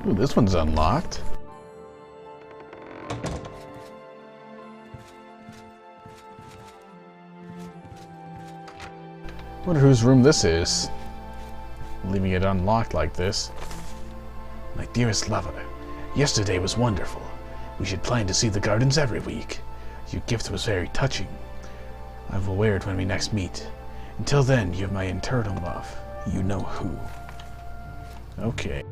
Ooh, this one's unlocked. Wonder whose room this is. Leaving it unlocked like this. My dearest lover, yesterday was wonderful. We should plan to see the gardens every week. Your gift was very touching. I will wear it when we next meet. Until then, you have my eternal love. You know who. Okay.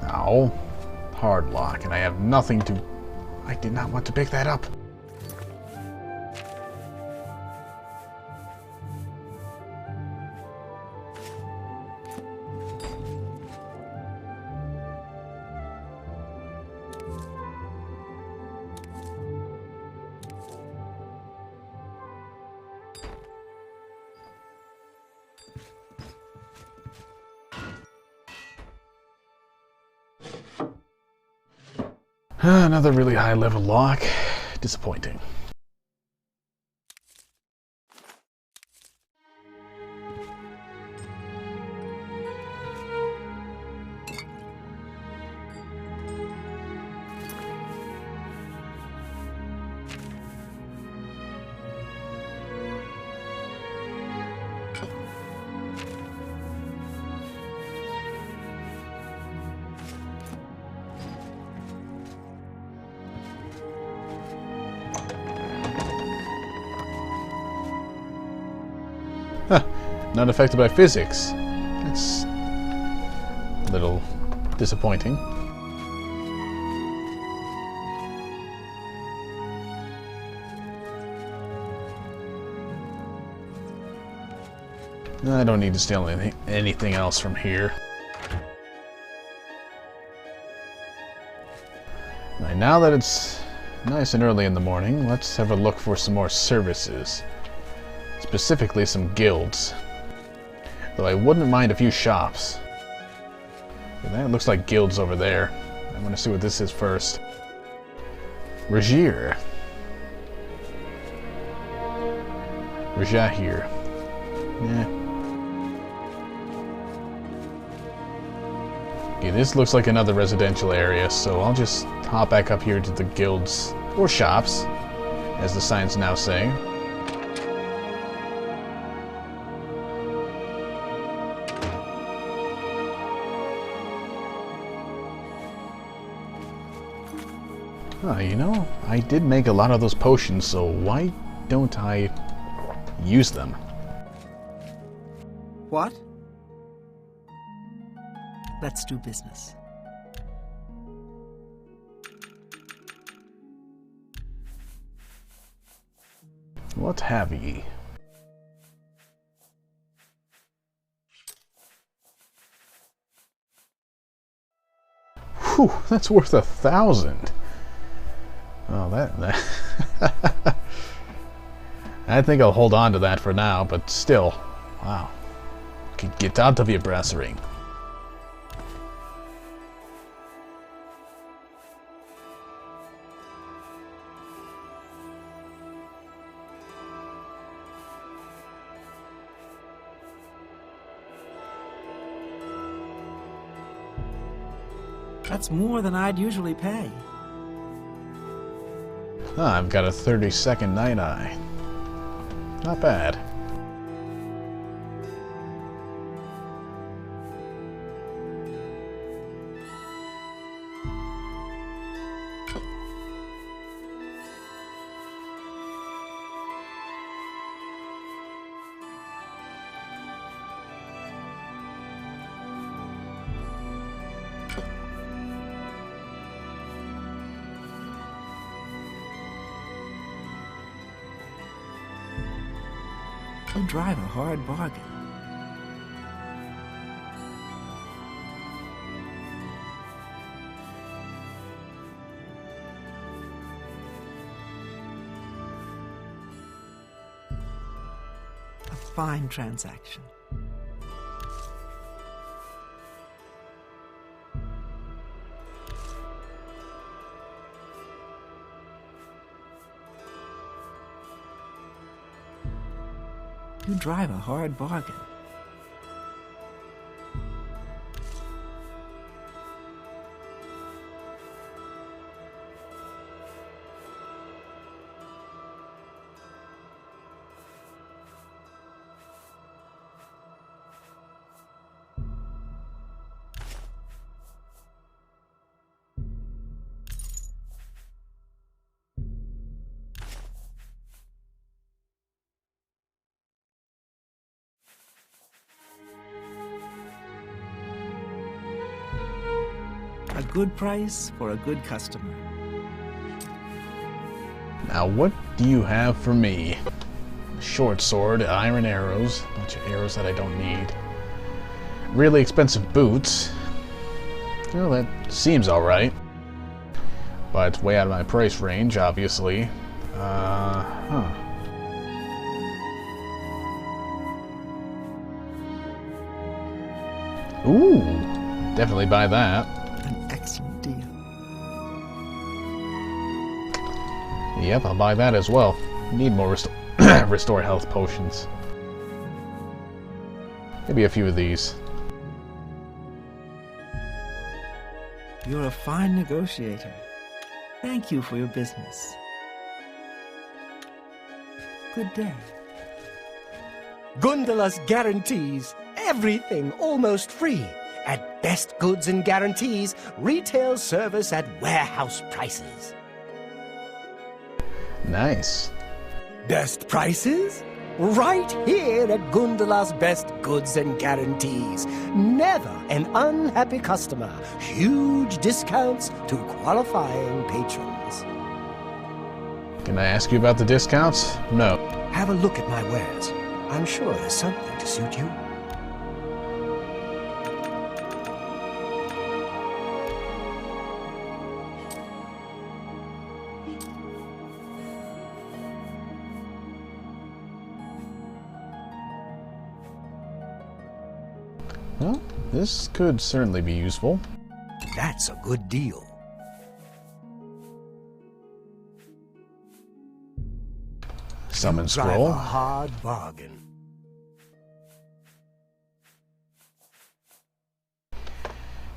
Ow. Hard lock, and I have nothing to... I did not want to pick that up. Another really high level lock. Disappointing. Huh, not affected by physics. That's a little disappointing. I don't need to steal anything else from here. Right, now that it's nice and early in the morning, let's have a look for some more services. Specifically some guilds. Though I wouldn't mind a few shops. But that looks like guilds over there. I'm gonna see what this is first. Regier. Rejahir. Yeah. Okay, this looks like another residential area, so I'll just hop back up here to the guilds, or shops, as the signs now say. You know, I did make a lot of those potions, so why don't I use them? What? Let's do business. What have ye? Whew, that's worth 1,000. Oh, that I think I'll hold on to that for now, but still, wow. Could get out of your bartering. That's more than I'd usually pay. I've got a 30-second night eye. Not bad. You drive a hard bargain. A fine transaction. You drive a hard bargain. A good price for a good customer. Now, what do you have for me? Short sword, iron arrows, a bunch of arrows that I don't need. Really expensive boots. Well, that seems alright. But it's way out of my price range, obviously. Ooh, definitely buy that. An excellent deal. Yep, I'll buy that as well. Need more restore health potions. Maybe a few of these. You're a fine negotiator. Thank you for your business. Good day. Gundala's guarantees everything almost free. At best goods and guarantees, retail service at warehouse prices. Nice. Best prices? Right here at Gundala's Best Goods and Guarantees. Never an unhappy customer. Huge discounts to qualifying patrons. Can I ask you about the discounts? No. Have a look at my wares. I'm sure there's something to suit you. Well, this could certainly be useful. That's a good deal. Summon Drive scroll. a hard bargain.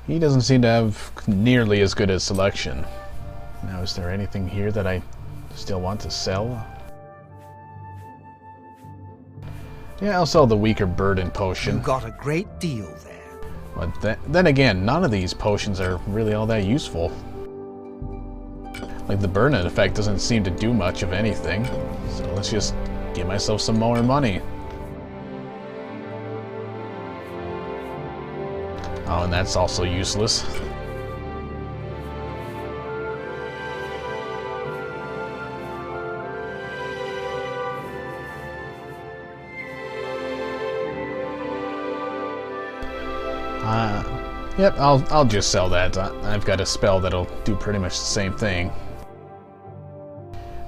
He doesn't seem to have nearly as good a selection. Now, is there anything here that I still want to sell? Yeah, I'll sell the weaker burden potion. You got a great deal there. But then again, none of these potions are really all that useful. Like, the burden effect doesn't seem to do much of anything. So let's just give myself some more money. Oh, and that's also useless. Yep, I'll just sell that. I've got a spell that'll do pretty much the same thing.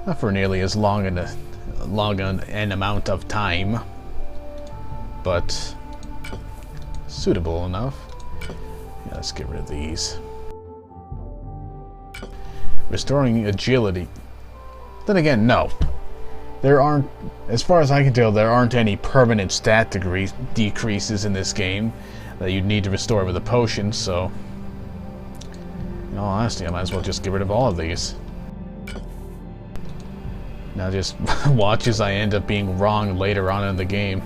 Not for nearly as long an amount of time, but suitable enough. Yeah, let's get rid of these. Restoring agility. Then again, no. There aren't, as far as I can tell, there aren't any permanent stat decreases in this game that you'd need to restore with a potion, so in all honesty, I might as well just get rid of all of these. Now just watch as I end up being wrong later on in the game.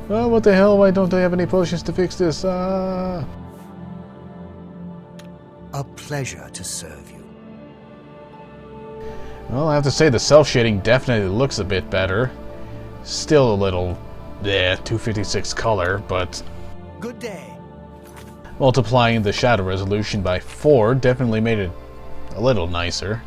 Oh, what the hell, why don't I have any potions to fix this? A pleasure to serve you. Well, I have to say the self-shading definitely looks a bit better. Still a little, 256 color, but Good day. multiplying the shadow resolution by 4 definitely made it a little nicer.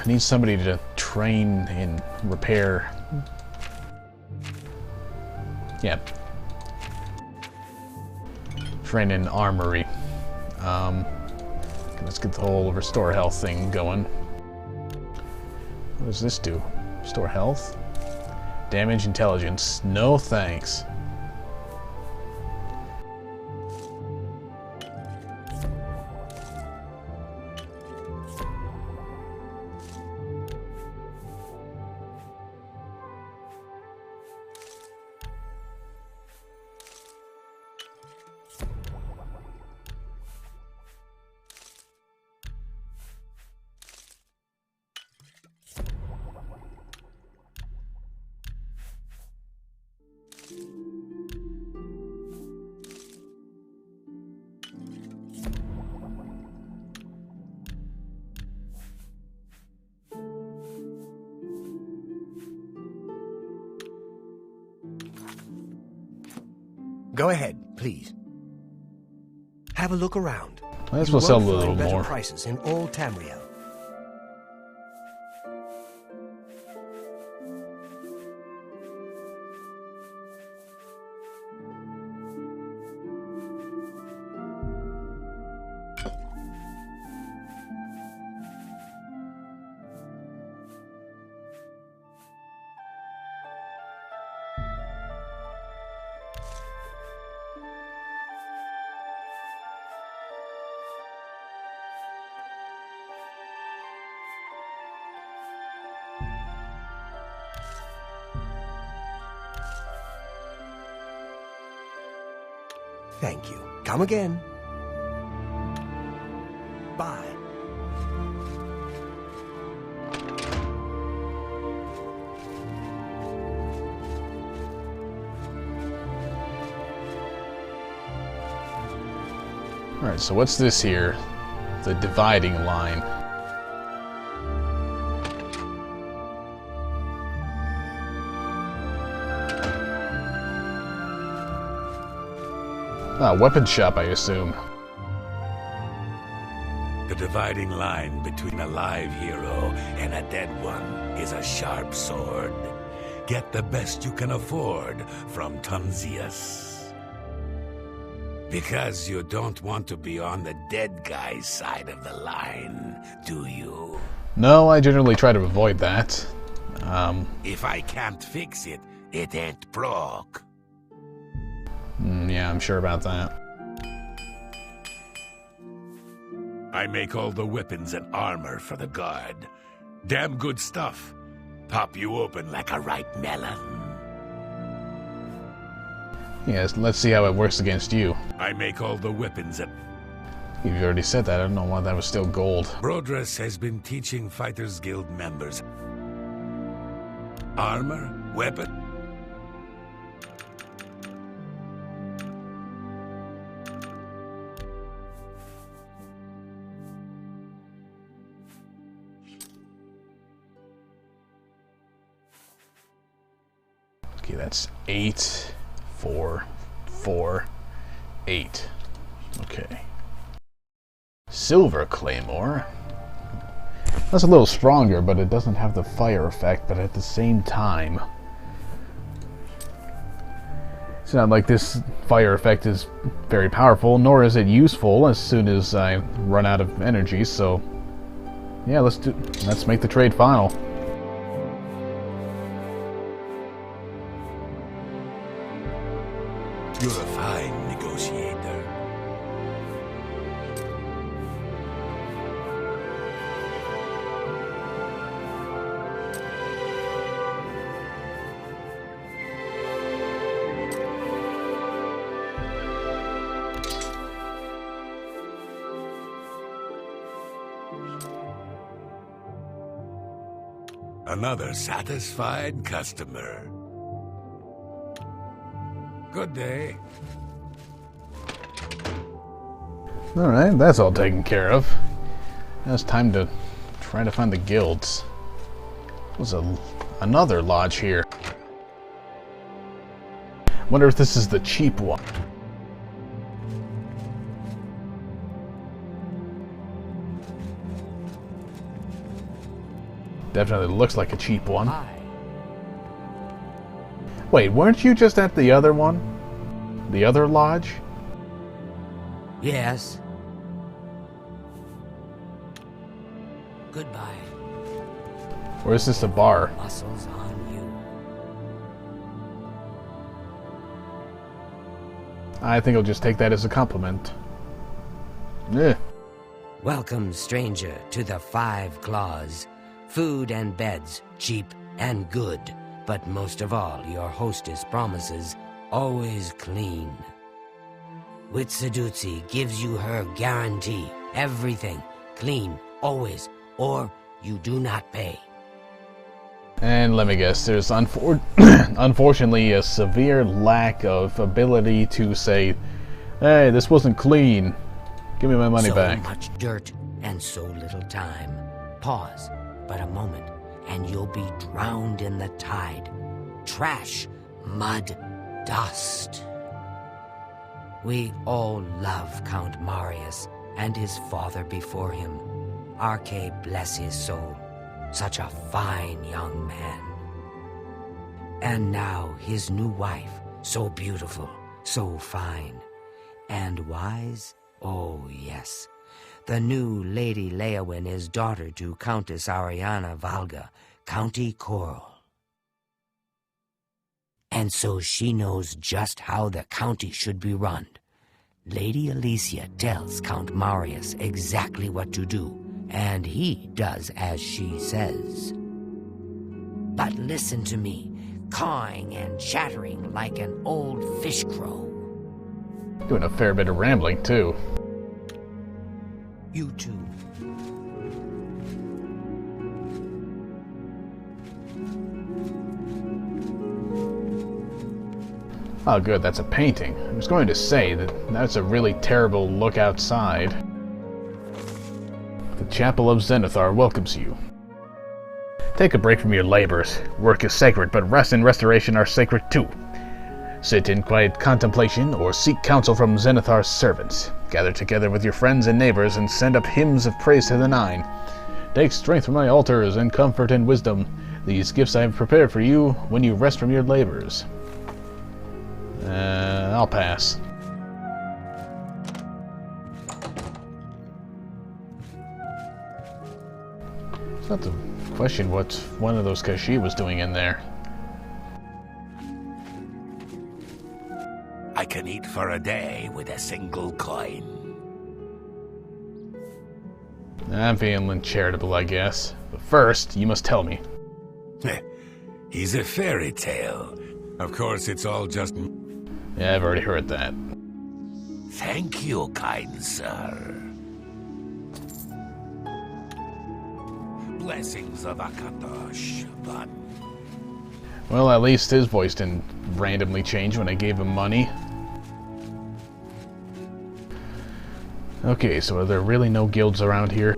Need somebody to train in repair. Yep. Train in armory. Let's get the whole restore health thing going. does this do? Store health? Damage intelligence. No thanks. Go ahead, please. Have a look around. Might as You well sell a won't little find better more. prices in all Tamriel. Thank you. Come again. Bye. Alright, so what's this here? The dividing line. Ah, weapon shop, I assume. The dividing line between a live hero and a dead one is a sharp sword. Get the best you can afford from Tunzius. Because you don't want to be on the dead guy's side of the line, do you? No, I generally try to avoid that. If I can't fix it, it ain't broke. Yeah, I'm sure about that. I make all the weapons and armor for the guard. Damn good stuff. Pop you open like a ripe melon. Yes, let's see how it works against you. I make all the weapons and... You've already said that. I don't know why that was still gold. Brodress has been teaching Fighters Guild members. Armor? Weapon? Okay, that's 8, 4, 4, 8. Okay. Silver Claymore. That's a little stronger, but it doesn't have the fire effect, but at the same time... It's not like this fire effect is very powerful, nor is it useful as soon as I run out of energy, so... Yeah, let's make the trade final. You're a fine negotiator. Another satisfied customer. Good day. Alright, that's all taken care of. Now it's time to try to find the guilds. There's another lodge here. Wonder if this is the cheap one. Definitely looks like a cheap one. Hi. Wait, weren't you just at the other one? The other lodge? Yes. Goodbye. Or is this a bar? Muscles on you. I think I'll just take that as a compliment. Eh. Welcome, stranger, to the 5 Claws. Food and beds, cheap and good. But most of all, your hostess promises, always clean. Witsadutsi gives you her guarantee. Everything, clean, always, or you do not pay. And let me guess, there's unfortunately a severe lack of ability to say, hey, this wasn't clean. Give me my money back. So much dirt and so little time. Pause but a moment, and you'll be drowned in the tide. Trash, mud, dust. We all love Count Marius and his father before him. Arche bless his soul. Such a fine young man. And now his new wife, so beautiful, so fine. And wise? Oh, yes. The new Lady Leyawiin is daughter to Countess Ariana Valga, County Coral. And so she knows just how the county should be run. Lady Alicia tells Count Marius exactly what to do, and he does as she says. But listen to me, cawing and chattering like an old fish crow. Doing a fair bit of rambling, too. You too. Oh good, that's a painting. I was going to say that that's a really terrible look outside. The Chapel of Zenithar welcomes you. Take a break from your labors. Work is sacred, but rest and restoration are sacred too. Sit in quiet contemplation or seek counsel from Zenithar's servants. Gather together with your friends and neighbors and send up hymns of praise to the Nine. Take strength from my altars and comfort and wisdom. These gifts I have prepared for you when you rest from your labors. I'll pass. It's not to question what one of those Kashi was doing in there. I can eat for a day with a single coin. I'm feeling charitable, I guess. But first, you must tell me. He's a fairy tale. Of course, it's all just... Yeah, I've already heard that. Thank you, kind sir. Blessings of Akatosh, but... Well, at least his voice didn't randomly change when I gave him money. Okay, so are there really no guilds around here?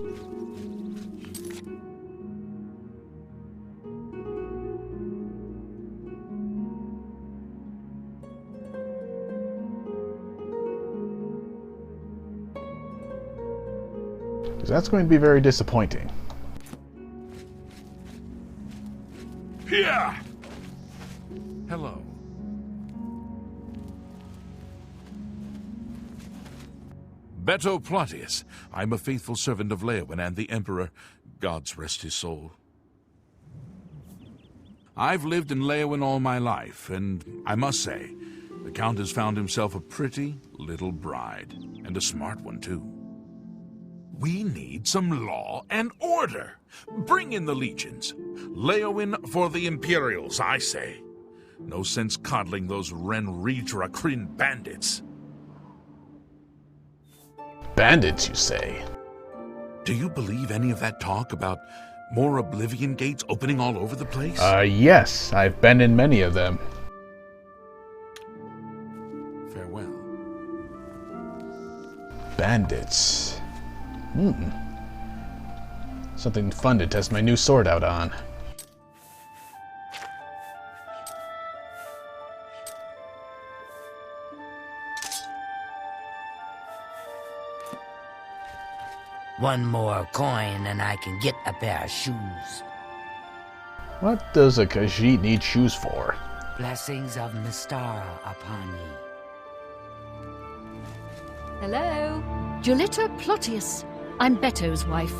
Because that's going to be very disappointing. Here! Hello. Beto Plautius. I'm a faithful servant of Leyawiin and the Emperor. Gods rest his soul. I've lived in Leyawiin all my life, and I must say, the Count has found himself a pretty little bride, and a smart one, too. We need some law and order. Bring in the legions. Leyawiin for the Imperials, I say. No sense coddling those Renridra Kryn bandits. Bandits, you say? Do you believe any of that talk about more Oblivion gates opening all over the place? Yes. I've been in many of them. Farewell. Bandits. Something fun to test my new sword out on. One more coin and I can get a pair of shoes. What does a Khajiit need shoes for? Blessings of Mystara upon ye. Hello? Julita Plotius. I'm Beto's wife.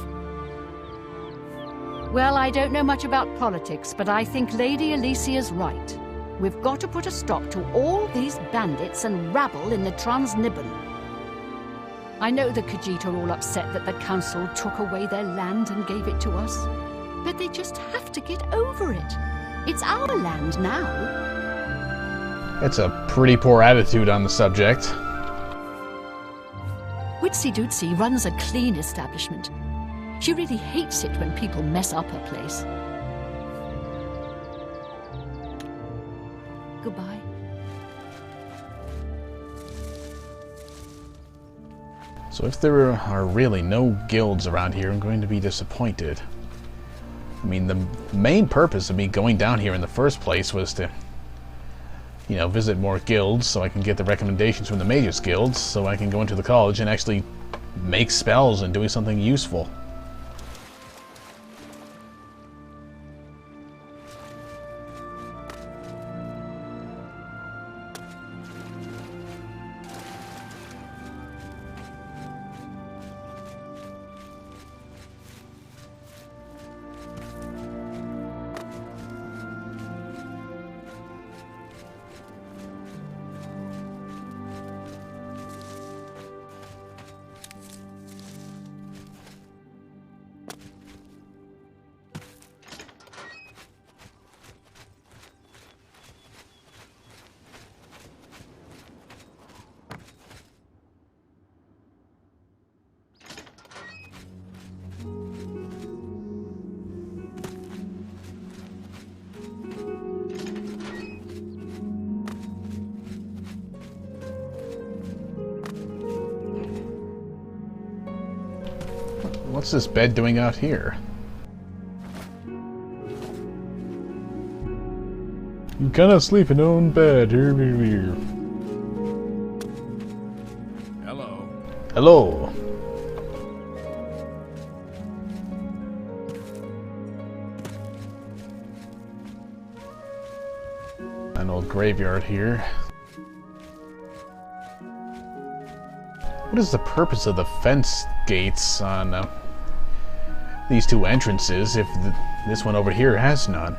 Well, I don't know much about politics, but I think Lady Alicia's right. We've got to put a stop to all these bandits and rabble in the Transnibbon. I know the Khajiit are all upset that the Council took away their land and gave it to us, but they just have to get over it. It's our land now. It's a pretty poor attitude on the subject. Witsy Dootsy runs a clean establishment. She really hates it when people mess up her place. Goodbye. So if there are really no guilds around here, I'm going to be disappointed. I mean, the main purpose of me going down here in the first place was to, you know, visit more guilds so I can get the recommendations from the Mages Guilds so I can go into the college and actually make spells and doing something useful. What's this bed doing out here? You cannot sleep in your own bed. Hello. Hello. An old graveyard here. What is the purpose of the fence gates on these two entrances if this one over here has none?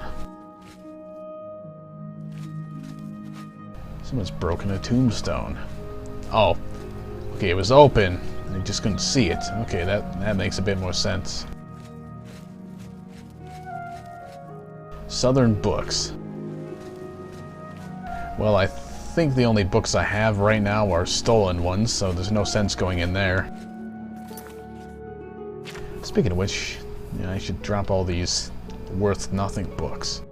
Someone's broken a tombstone. Oh, okay, it was open. I just couldn't see it. Okay, that makes a bit more sense. Southern books. Well, I think the only books I have right now are stolen ones, so there's no sense going in there. Speaking of which, yeah, I should drop all these worth-nothing books.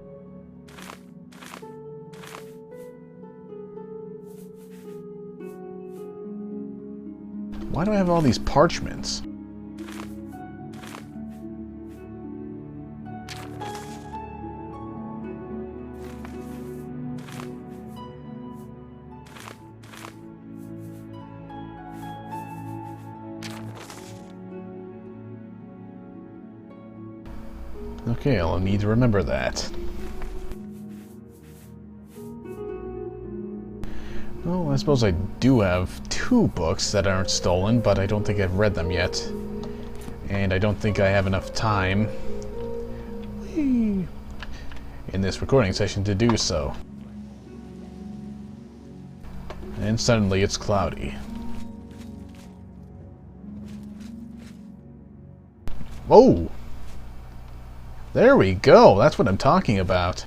Why do I have all these parchments? Okay, I'll need to remember that. Well, I suppose I do have two books that aren't stolen, but I don't think I've read them yet. And I don't think I have enough time in this recording session to do so. And suddenly it's cloudy. Whoa! There we go, that's what I'm talking about.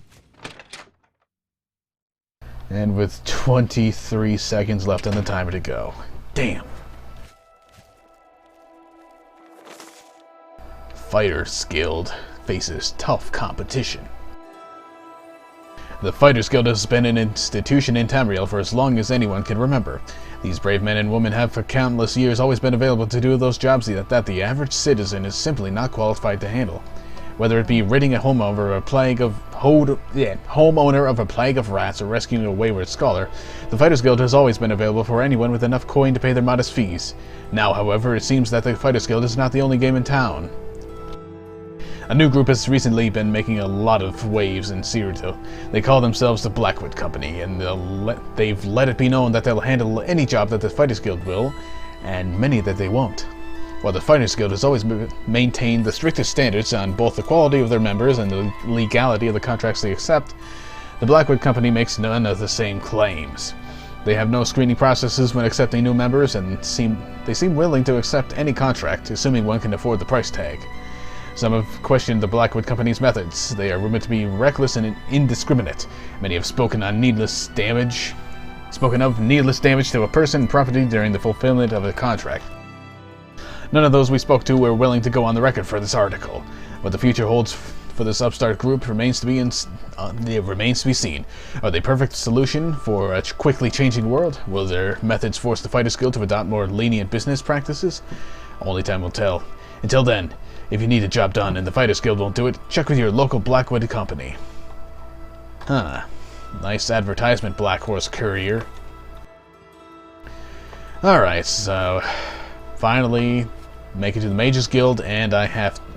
And with 23 seconds left on the timer to go. Damn. Fighters Guild faces tough competition. The Fighters Guild has been an institution in Tamriel for as long as anyone can remember. These brave men and women have for countless years always been available to do those jobs that the average citizen is simply not qualified to handle. Whether it be ridding a homeowner of a plague of rats or rescuing a wayward scholar, the Fighters Guild has always been available for anyone with enough coin to pay their modest fees. Now, however, it seems that the Fighters Guild is not the only game in town. A new group has recently been making a lot of waves in Cyrodiil. They call themselves the Blackwood Company, and they've let it be known that they'll handle any job that the Fighters Guild will, and many that they won't. While the Fighters Guild has always maintained the strictest standards on both the quality of their members and the legality of the contracts they accept, the Blackwood Company makes none of the same claims. They have no screening processes when accepting new members, and they seem willing to accept any contract, assuming one can afford the price tag. Some have questioned the Blackwood Company's methods. They are rumored to be reckless and indiscriminate. Many have spoken of needless damage to a person and property during the fulfillment of a contract. None of those we spoke to were willing to go on the record for this article. What the future holds for this upstart group remains to be seen. Are they a perfect solution for a quickly changing world? Will their methods force the Fighters Guild to adopt more lenient business practices? Only time will tell. Until then, if you need a job done and the Fighters Guild won't do it, check with your local Blackwood company. Huh. Nice advertisement, Black Horse Courier. Alright, so finally make it to the Mages Guild, and I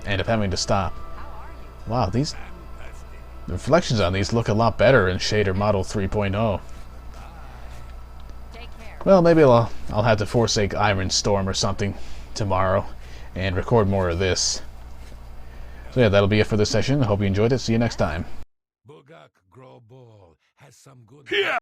end up having to stop. Wow, the reflections on these look a lot better in Shader Model 3.0. Well, maybe I'll have to forsake Iron Storm or something tomorrow and record more of this. So yeah, that'll be it for this session. I hope you enjoyed it. See you next time. Here!